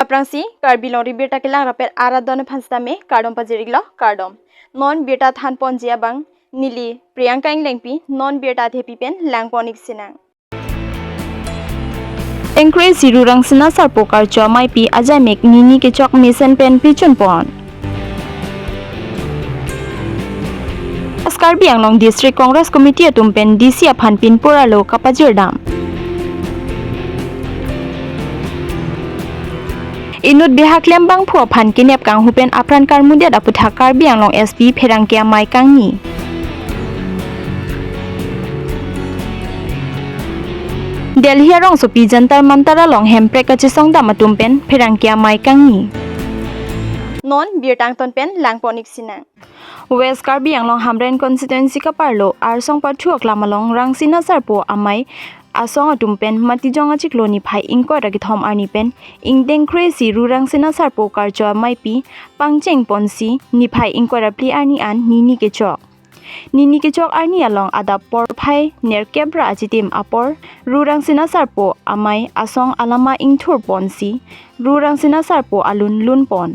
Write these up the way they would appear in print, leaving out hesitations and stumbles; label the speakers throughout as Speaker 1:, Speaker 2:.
Speaker 1: Kaprangsi, Karbi Longri Abirta kilang rapet aradon phanstame kardom pajiriglo kardom. Non birta than ponjia bang nili Priyanka ing lengpi non birta thepi pen langponik sinang. Engkre sirurang sina sarpokar cho mai pi ajamek nini ke chok misen pen pichun pon. Karbi Anglong District Congress Committee tumpen DC aphan pinpura lo kapajirdam. Inut bihak lembang phu phan kinep kang hupen apran karmudet aputha Karbi Anglong SP Pherangkia mai kangni. Delhi rong sopi jantar mantara long hemprek kachisong damatumpen Pherangkia mai kangni. Non birtang tonpen langponik sinang. West Karbi Anglong Hamren constituency ka parlo arsong pathu aklamalong rangsina sarpo amai asong atumpen matijong achikloni phai ingko ragi thom ani pen ingdeng crazy rurang sina sarpo karjo mai pi pangcheng ponsi ni phai ingko rapli ani an nini ke chok ani along ada por phai ner kebra achitim apor rurang sina sarpo amai asong alama ingthur ponsi rurang sina sarpo alun lun pon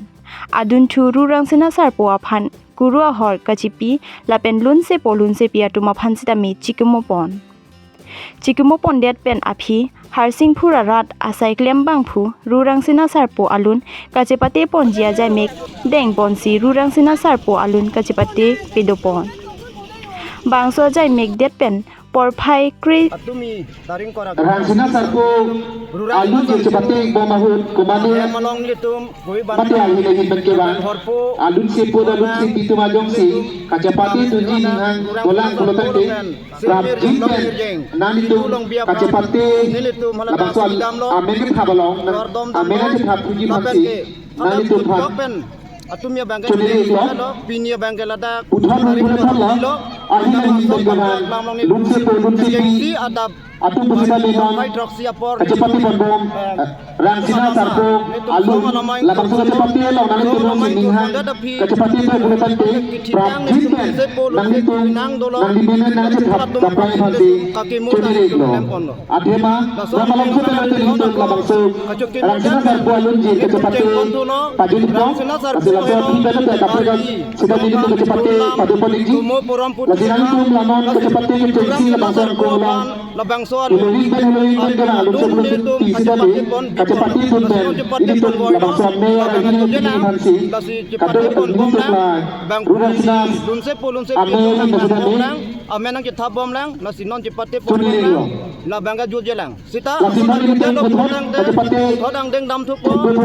Speaker 1: adun thu rurang sina sarpo aphan kurua hor kachipi lapen lun se pi atuma phansita mi Chikumo pondet pen aphi harsing phura rat asai klembang phu rurang sina sarpo alun kachepate ponjia jaimek deng ponsi rurang sina sarpo alun kachepate pedopon bangso jaimek det pen porphai kri
Speaker 2: atumi taring kora
Speaker 3: rangsina sarpo alun kachepate bomahut kumane
Speaker 2: malong litum koi ban
Speaker 3: pati alun lagi benkeban alun sepo alun se pitu majong se kachepate tunji ningang bolang kulotante prap jingpen nanitu kachepate labangso amen thabalong amen ati thapuji bhamsi nanitu thap
Speaker 2: atumia bangke lo pinia bangke lada
Speaker 3: uthon lo ahina benkeban lun sepo pi
Speaker 2: adab
Speaker 3: atum busita lemang kachepate bombom rangsina sarpo alun labangso kachepate lo nanitu ningang kachepate kulotante prap jingpen nanitu nandibene nanitu thap dapai bhamsi Adema, ramalong sa pinatilihin ng labangso. Rangsina sarpo alun jir kachepate pajun ito. Kasilaso at hindi na kapagan sila dito kachepate padupalig ji. Lasinan ito lamon kachepate kachepate labangso ang kulang. Ilulig ben ka na alun sa bulong tisi dali. Kachepate punten. Dito labangso ang mayor ang hinihansi. Kadol ang hinisok rurang sinas. Ang mayor ang kasidali.
Speaker 2: Amen ang kita bom lang, nasi non cepate pon lang, la bangga juje lang. Sita, thodang deng dam thuk po,
Speaker 3: tum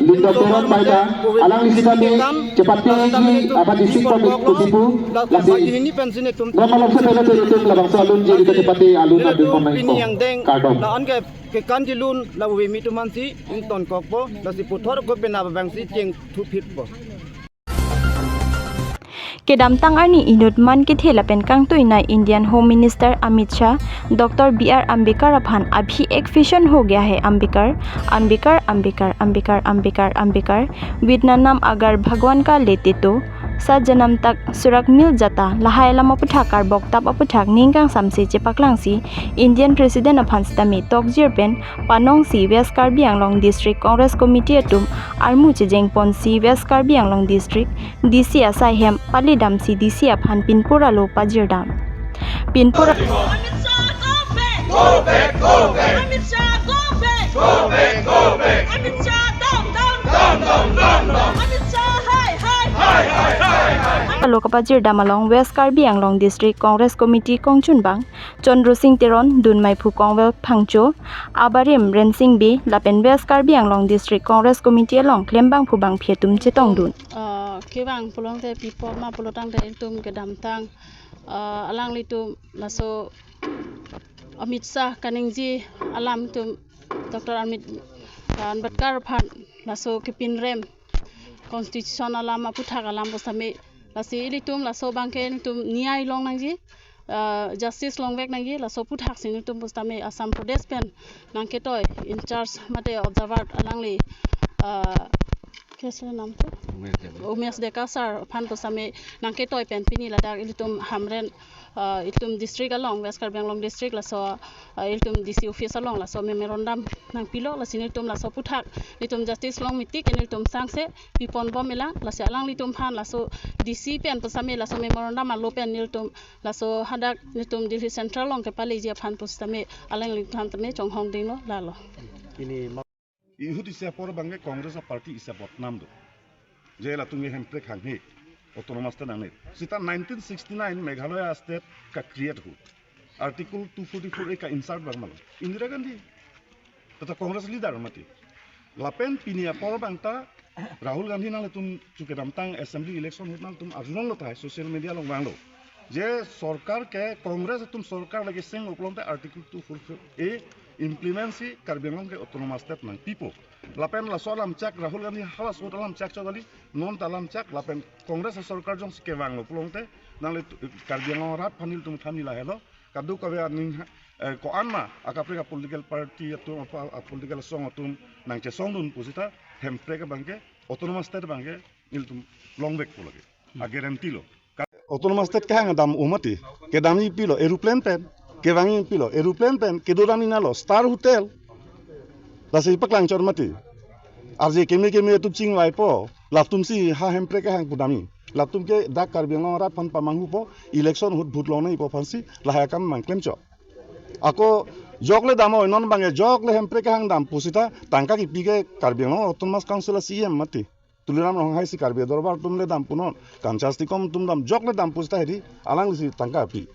Speaker 3: tum baida, alang isita ni cepate ni apa disik ko tipu, lasi
Speaker 2: ini pensin ek tum.
Speaker 3: Ramalong sa pinatilihin labang sa alun jadi cepate alun adun pamain
Speaker 2: ini yang deng,
Speaker 3: kardom.
Speaker 2: la an ke kan jilun la we mi tu mansi, ing ton kok po, lasi puthor ko bena bangsi ceng thu phit po.
Speaker 1: Kedam tang arni inut man ke thela pen kang tuina Indian Home Minister Amit Shah Dr. B.R. Ambedkar aphan abhi ek fission ho gaya hai Ambedkar vidna nam agar भगवान का लेते तो sa janam tak surak mil jata lahai lama puthakar boktap aputhak ningkang samsi chepaklangsi Indian President aphan stami tokjir pen panong si West Karbi Anglong District Congress Committee atum armu chejeng ponsi West Karbi Anglong District DC asai hem palidam si DC aphan pinpura lo pajirdam pinpura
Speaker 4: Go back. Amit Shah, go back. Amit Shah, down. Amit Shah, hi.
Speaker 1: Lokapajir damalong West Karbi Anglong District Congress Committee Kongchun bang Chandru Singh Teron Dunmai Phu Kongwel Phangcho Abarim Rensing B Lapen West Karbi Anglong District Congress Committee along Klembang Phu bang Phietum Chetong Dun
Speaker 5: Kibang pulong te pipo ma pulotang te tum kedam tang alang litum laso Amit Shah kaningji alam tum Dr. Ambedkar phan laso kipin rem Constitution alam aputhak alam bosame lasi litum laso bangke litum niai long nangji justice long vek nangji laso puthak sin litum bostame Assam Pradesh pen nangke toy in charge mate observer alangli kesle nam tu Umes deka sar phan posame nangke toy pen pini ladak ilitum hamren iltum district along West Karbi Longri district la so iltum DC office along la so memorandum nang pilo la siniltum la so puthak litum justice long mitik iltum sangse pipon bom melang la se alang litum phan la so DC pen posame la so memorandum alo pen iltum la so hadak iltum Delhi central long ke pale je phan posame alang litum tame chong hong ding lo la lo
Speaker 6: Ihut isapor bangge Congress party isapot namdo. Jela tungi hemprek hanghe autonomous state nane. Sita 1969 Meghalaya state ka create hu. Article 244 ka insert bangmal. Indira Gandhi. Tata Congress leader mati. Lapen pinia por bangta Rahul Gandhi nale tum chuke damtang assembly election hut nal tum arjunong lo thai social media long banglo. Je sarkar ke Congress tum sarkar lagi sing uplonte article 244 e implement si Karbi Longri autonomous state nang people. Lapen la solam cak Rahul Gandhi halas hot alam cak chodali non talam cak lapen Congress sarkar jong skewang lo uplonte nale Karbi Longri rat panil tum thani la hello kadu kawe aning ko anma akapre political party atum political song atum nang che song dun pusita hempre ka bangke autonomous state bangke iltum longbek pulage a guarantee lo autonomous state ka hang dam umati ke dami pilo aeroplane pen ke wangi pilo aeroplane pen ke dorami nalo star hotel la se paklang chor mati arje kemi tu ching wai po latum si ha hempre ka hang pudami latum ke dak Karbi Longri rat pan pamanghu po election hut bhut lo nei po fansi la ha kam mang klem cho ako jokle damo non bange jokle hempre ka hang dam pusita tangka ki pige Karbi Longri autonomous council CM mati tuliram rong hai si Karbi dorbar tumle dam punon kanchasti kom tum dam jokle dam pusita hedi alang si tangka pi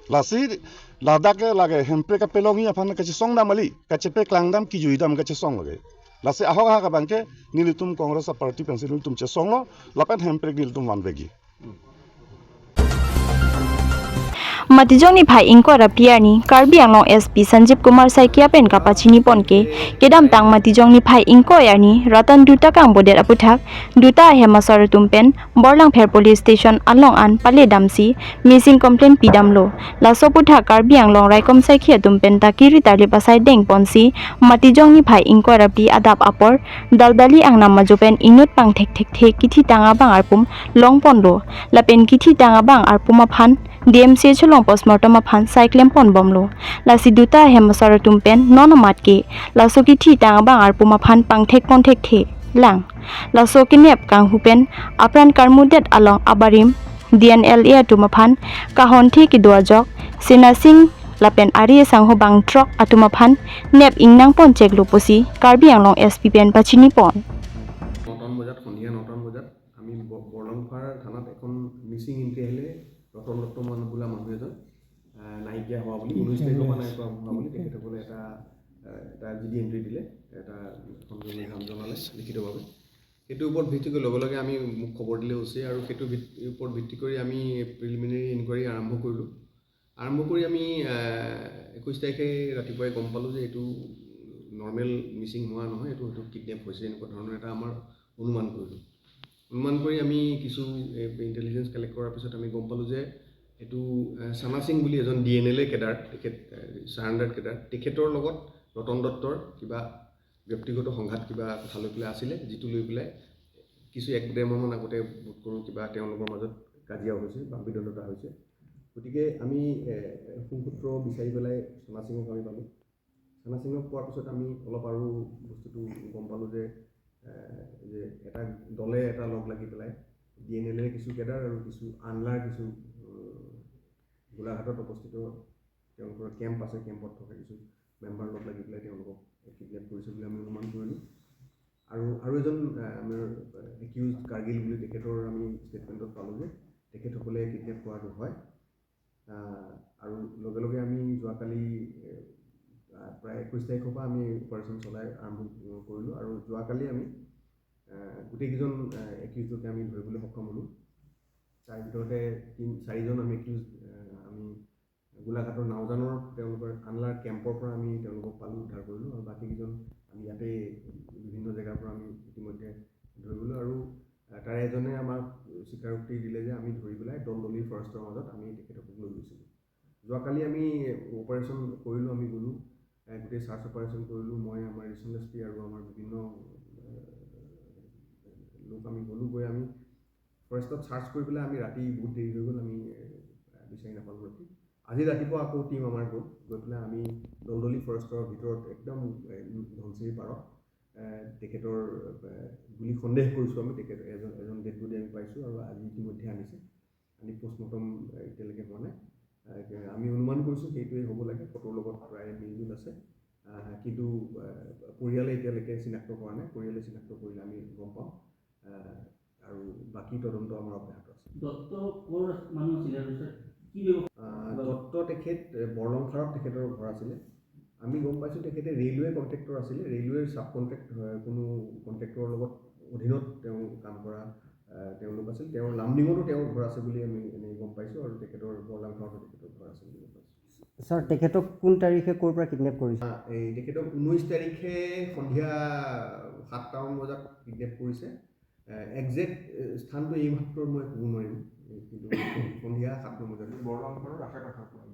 Speaker 6: lasi ladake lage hempre ka pelongi afan ka chi song dam ali ka chepe klang dam ki jui dam ka chi song lage lasi ahok ha ka bangke nilitum Congress party pensil tum che song lo lapen hempre nilitum wan begi
Speaker 1: Matijong ni phai inko rapiar ni Karbi Anglong SP Sanjeev Kumar Saikia pen kapachini ponke kedam tang matijong ni phai inko yarni Ratan Duta kang bodet aputhak Duta hemasar tumpen Borlang Pher Police Station along an pale damsi missing complaint pidamlo laso puthak Karbi Anglong Raikom Saikia tumpen takiri tarli pasai deng ponsi matijong ni phai inko rapi adap apor daldali ang nama jopen inut pang thek kithi tanga bang arpum long ponlo lapen kithi tanga bang arpuma phan DMC cholong postmortem aphan cyclem pon bomlo lasi duta hemasar tumpen nonomat ke lasoki thi tang bang arpuma phan pangthek ponthek the lang lasoki nep kang hupen apran karmudet along abarim DNLA tumaphan kahon thi ki doajok sinasing lapen ari sangho bang truck atumaphan nep ingnang pon chek loposi Karbi Anglong SP pen pachini pon
Speaker 7: 9 বজাত সন্ধিয়া 9 বজাত আমি বৰলংখাৰ থানাত এখন Mising entry আহিলে ৰতন দত্ত মান বোলা মানুহ এজন নাইকিয়া হোৱা বুলি 19 তাৰিখৰ পৰা নাইকিয়া হোৱা বুলি তেখেতসকলে এটা জিডি এন্ট্ৰি দিলে এটা সংযোগী নাম জনালে লিখিতভাৱে সেইটো ওপৰত ভিত্তি কৰি লগে লগে আমি মোক খবৰ দিলে হৈছে আৰু সেইটো ওপৰত ভিত্তি কৰি আমি প্ৰিলিমিনাৰী ইনকুৱাৰী আৰম্ভ কৰিলোঁ আৰম্ভ কৰি আমি 21 তাৰিখে ৰাতিপুৱাই গম পালোঁ যে এইটো নৰ্মেল মিচিং হোৱা নহয় এইটো কিডনেপ হৈছে এনেকুৱা ধৰণৰ এটা আমাৰ অনুমান কৰিলোঁ অনুমান কৰি আমি কিছু ইণ্টেলিজেন্স কালেক্ট কৰাৰ পিছত আমি গম পালোঁ যে এইটো সানা সিং বুলি এজন DNLA কেডাৰ তেখেত সাৰেণ্ডাৰ কেডাৰ তেখেতৰ লগত ৰতন দত্তৰ কিবা ব্যক্তিগত সংঘাত কিবা কথা লৈ পেলাই আছিলে যিটো লৈ পেলাই কিছু 1-1.5 মাহ আগতে বোধ কৰোঁ কিবা তেওঁলোকৰ মাজত কাজিয়া হৈছে বা বিদণ্ডতা হৈছে গতিকে আমি সুসূত্ৰ বিচাৰি পেলাই সানা সিঙক আমি পালোঁ সানা সিঙক পোৱাৰ পিছত আমি অলপ আৰু বস্তুটো গম পালোঁ যে এটা দলে এটা লগ লাগি পেলাই DNLA কিছু কেডাৰ আৰু কিছু আনলাৰ কিছু গোলাঘাটত অৱস্থিত তেওঁলোকৰ কেম্প আছে কেম্পত থকা কিছু মেম্বাৰ লগ লাগি পেলাই তেওঁলোকক কিডনেপ কৰিছে বুলি আমি অনুমান কৰিলোঁ আৰু এজন আমাৰ একিউজ কাৰ্গিল বুলি তেখেতৰ আমি ষ্টেটমেণ্টত পালোঁ যে তেখেতসকলে কিডনেপ কৰাটো হয় আৰু লগে লগে আমি যোৱাকালি প্ৰায় 21 তাৰিখৰ পৰা আমি অপাৰেশ্যন চলাই আৰম্ভ কৰিলোঁ আৰু যোৱাকালি আমি গোটেইকেইজন একিউজকে আমি ধৰিবলৈ সক্ষম হ'লোঁ তাৰ ভিতৰতে 4জন আমি একিউজ আমি গোলাঘাটৰ নাওজানৰ তেওঁলোকৰ আনলাৰ কেম্পৰ পৰা আমি তেওঁলোকক পালোঁ উদ্ধাৰ কৰিলোঁ আৰু বাকীকেইজন আমি ইয়াতে বিভিন্ন জেগাৰ পৰা আমি ইতিমধ্যে ধৰিলোঁ আৰু তাৰে এজনে আমাক স্বীকাৰোক্তি দিলে যে আমি ধৰি পেলাই দলদলি ফৰেষ্টৰ মাজত আমি তেখেতক লৈ গৈছিলোঁ যোৱাকালি আমি অপাৰেশ্যন কৰিলোঁ আমি গ'লোঁ গোটেই চাৰ্চ অপাৰেশ্যন কৰিলোঁ মই আমাৰ ৰিজনেল SP আৰু আমাৰ বিভিন্ন লোক আমি গ'লোঁ গৈ আমি ফৰেষ্টত চাৰ্চ কৰি পেলাই আমি ৰাতি বহুত দেৰি হৈ গ'ল আমি বিচাৰি নাপালোঁ ৰাতি আজি ৰাতিপুৱা আকৌ টিম আমাৰ গৈ পেলাই আমি দলদলি ফৰেষ্টৰ ভিতৰত একদম ধনচিৰি পাৰত তেখেতৰ বুলি সন্দেহ কৰিছোঁ আমি তেখেত এজন ডেড বডি আমি পাইছোঁ আৰু আজি ইতিমধ্যে আনিছে আনি পোষ্টমৰ্টম এতিয়ালৈকে হোৱা নাই আমি অনুমান কৰিছোঁ সেইটোৱে হ'ব লাগে ফটোৰ লগত প্ৰায় মিলজুল আছে কিন্তু পৰিয়ালে এতিয়ালৈকে চিনাক্ত কৰা নাই পৰিয়ালে চিনাক্ত কৰিলে আমি গম পাম আৰু বাকী তদন্ত আমাৰ অব্যাহত আছে দত্ত তেখেত বৰলংখাৰত তেখেতৰ ঘৰ আছিলে আমি গম পাইছোঁ তেখেতে ৰেলৱে কণ্ট্ৰেক্টৰ আছিলে ৰেলৱেৰ চাব কণ্ট্ৰেক্ট কোনো কণ্ট্ৰেক্টৰৰ লগত অধীনত তেওঁ কাম কৰা তেওঁলোক আছিল তেওঁৰ লামডিঙতো তেওঁৰ ঘৰ আছে বুলি আমি এনেই গম পাইছোঁ আৰু তেখেতৰ বৰলংখাৰতো তেখেতৰ ঘৰ আছে বুলি গম পাইছোঁ
Speaker 8: স্যাৰ তেখেতক কোন তাৰিখে ক'ৰ পৰা কিডনেপ কৰিছে
Speaker 7: এই তেখেতক 19 তাৰিখে সন্ধিয়া 7টা বজাত কিডনেপ কৰিছে একজেক্ট স্থানটো এই মাত্ৰ মই ক'ব নোৱাৰিম কিন্তু সন্ধিয়া 7টা বজাত বৰলংখাৰৰ আশে-পাশে হয়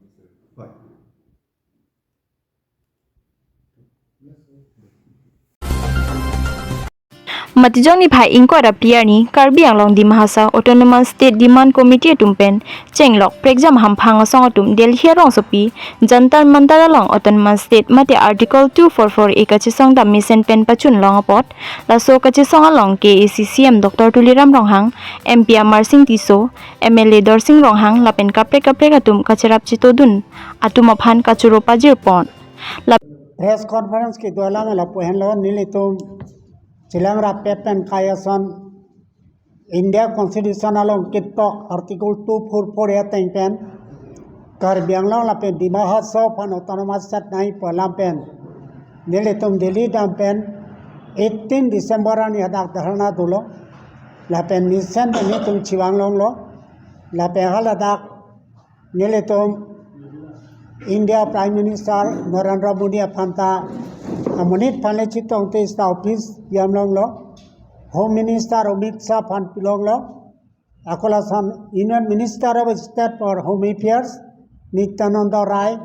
Speaker 1: Matijong ni Phai Ingko Abirta ni Karbi Longri Abirta Autonomous State Demand Committee tumpen Chenglok Preexam Hamphang Song Atum Delhi Rong Sopi Jantar Mantara Long Autonomous State Mate Article 244 Ekachi Song da Mission Pen Pachun Long Apot Laso Kachi Song Long KACCM Dr. Tuliram Ronghang MP Amar Singh Tiso MLA Dor Singh Ronghang Lapen Kapre Atum Kacharap Chitodun Atum Aphan Kachuro Pajir Pon
Speaker 8: press conference के द्वारा में लपोहन लो नीले तो चिलंगरा पेपन कायसन इंडिया कॉन्स्टिट्यूशन अलोंग कितो आर्टिकल 244 या तेंपेन कार्बी आंगलोंग लापेन दिमाहा सौ फन ऑटोनोमस स्टेट नहीं पलाम पेन नीले तुम दिल्ली डंपेन 18 दिसंबर आनी हदाक धरना दुलो लापेन निशन ने तुम चिवांगलोंग लो लापेन हलदाक नीले तुम India Prime Minister Narendra Modi Afanta Amonit Panle Chitong Te Office Yamlong Lo Home Minister Amit Shah Pan Pilong Lo Akola San Union Minister of State for Home Affairs Nityananda Rai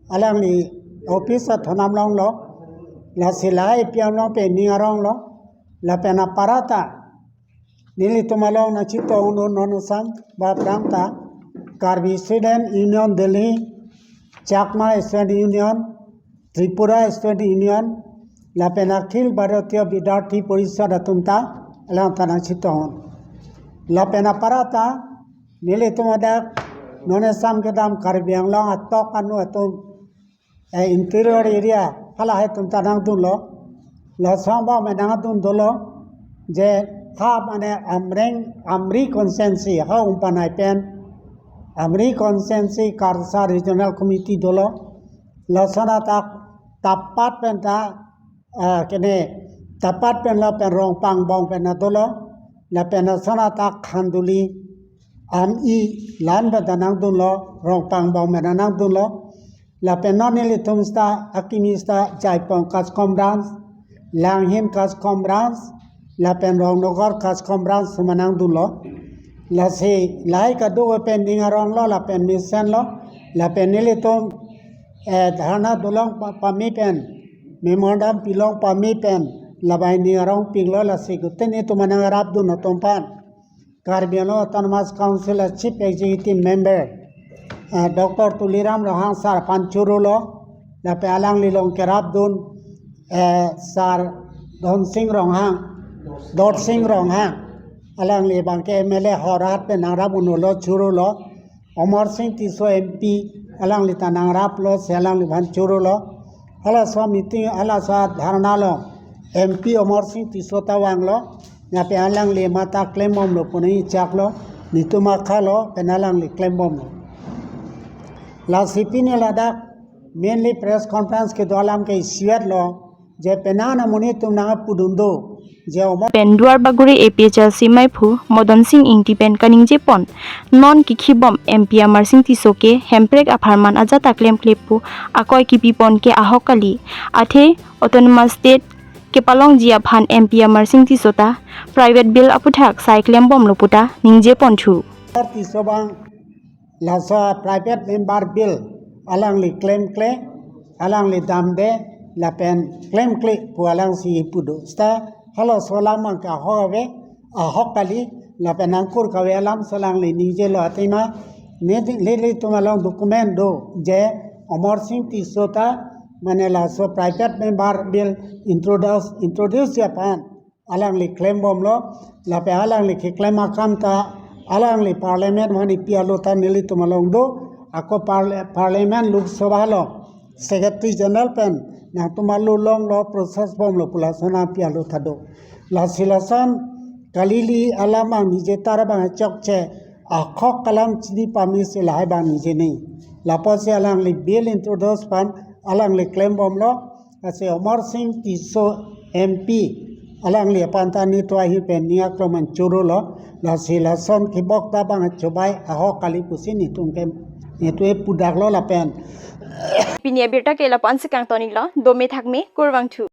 Speaker 8: Alangli Office at Honamlong Lo La Silai Piamlong Pe Niarong Lo La Pena Parata Nili Tumalong Nachito Uno Nonusang Bapranta Karbi Student Union Delhi Chakma Student Union, Tripura Student Union, La Penakil Bharatiya Vidyarthi Parishad Atumta, Alantana Chiton. La Penaparata, Nilitumada, Nonesam Gadam Caribbean Long at Tok Anu Atum, interior area, Halahetum Tanang Dulo, La Samba Medangatun Dolo, Je Hab and Amri Consensi, How Umpanai Pen. Amri Consensi Karsa Regional Committee dolo lasana tak tapat penta kene tapat pen la pen rong pang bong pen dolo la pen sana tak khanduli i lan badanang dolo rong pang bong menanang dolo la pen nonili tumsta akimista jaipong kas kombrans langhim kas kombrans la pen rong nogor kas kombrans sumanang dolo la se lai ka do pen ningarong lo la pen mission lo la pen nilitum dharna dolong pami pen memorandum pilong pami pen la bai ningarong pinglo la se gutene to manangarap du no tompan Karbiano Autonomous Council Chief Executive Member Dr. Tuliram Rohang Sar Panchurulo la pe alang lilong kerap dun Sar Don Singh Ronghang Dot Singh Ronghang Alang li bangke MLA Horat pe nangrap unulo churulo Omar Singh Tiso MP alang li tanangrap lo selang li ban churulo ala swa meeting ala swa dharna lo MP Omar Singh Tiso tawang lo na pe alang li mata claim bom lo punai chak lo nituma khalo penalang li claim bom lo la CP ne ladak mainly press conference ke dwalam ke siat lo je penana muni tumna pudundo
Speaker 1: Penduar Baguri APHLC Maipu Modon Singh Ingtipen Kaning Jepon Non Kikibom MP Amar Singh Tisoke Hemprek Apharman Ajata Claim Klepu Akoi Kipipon ke Ahokali Athe Autonomous State ke Palong Jia Phan MP Amar Singh Tisota Private Bill Aputhak Sai Claim Bom Loputa Ningje Ponchu
Speaker 8: Tisobang Lasa Private Member Bill Alang li claim alang li damde la pen claim pu alang si pudu sta Halo solamang ka howe hok kali la penangkur kawe alam salang le nije lo atima ne le tumalong dokumen do je Amar Singh Tisota manela so private member bill introduce japan alang le claim bom lo la pe alang le claim akam ta alang le parliament mani pialo ta nili tumalong do ako parliament lok sabha lo secretary general pen na tumalu long lo process bom lo pulasana pialo thado la silasan kalili alamang nije tarabang chokche akhok kalam chidi pami se lai bang nije nei la pose alang le bill introduce pan alang le claim bom lo ase Amar Singh Tiso MP alang le pantani to hi pen nia kroman churu lo la silasan ki bok ta bang chobai ahok kali pusini tungkem ne to e pudak lo la pen
Speaker 1: Pinia Abirta ke la pan sikang toni lo dome thakme kurwang thu